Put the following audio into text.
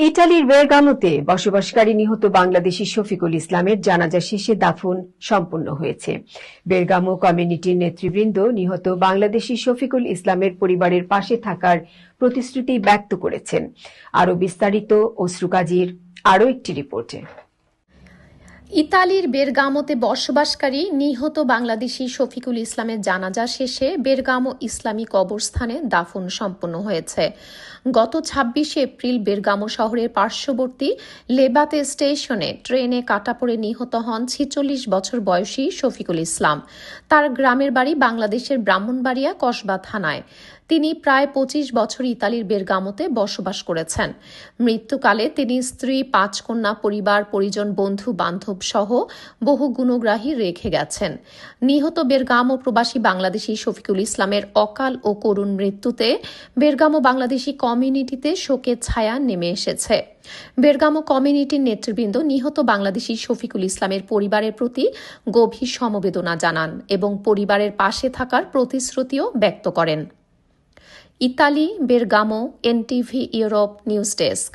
ইটালির বেরগামোতে বসবাসকারী নিহত বাংলাদেশি শফিকুল ইসলামের জানাজা শেষে দাফন সম্পন্ন হয়েছে। বেরগামো কমিউনিটির নেতৃবৃন্দ নিহত বাংলাদেশি শফিকুল ইসলামের পরিবারের পাশে থাকার প্রতিশ্রুতি ব্যক্ত করেছেন। আরও বিস্তারিত অশ্রুকাজীর আরও একটি রিপোর্টে। ইতালির বেরগামোতে বসবাসকারী নিহত বাংলাদেশি শফিকুল ইসলামের জানাজা শেষে বেরগামো ইসলামী কবরস্থানে দাফন সম্পন্ন হয়েছে। গত ২৬ এপ্রিল বেরগামো শহরের পার্শ্ববর্তী লেবাতে স্টেশনে ট্রেনে কাটা পড়ে নিহত হন ৪৬ বছর বয়সী শফিকুল ইসলাম। তার গ্রামের বাড়ি বাংলাদেশের ব্রাহ্মণবাড়িয়া কসবা থানায়। তিনি প্রায় ২৫ বছর ইতালির বেরগামোতে বসবাস করেছেন। মৃত্যুকালে তিনি স্ত্রী, ৫ কন্যা, পরিবার পরিজন, বন্ধু বান্ধব সহ বহু গুণগ্রাহী রেখে গেছেন। নিহত বেরগামো প্রবাসী বাংলাদেশি শফিকুল ইসলামের অকাল ও করুণ মৃত্যুতে বেরগামো বাংলাদেশি কমিউনিটিতে শোকের ছায়া নেমে এসেছে। বেরগামো কমিউনিটির নেতৃবৃন্দ নিহত বাংলাদেশি শফিকুল ইসলামের পরিবারের প্রতি গভীর সমবেদনা জানান এবং পরিবারের পাশে থাকার প্রতিশ্রুতিও ব্যক্ত করেন। Italy, Bergamo, NTV Europe news desk.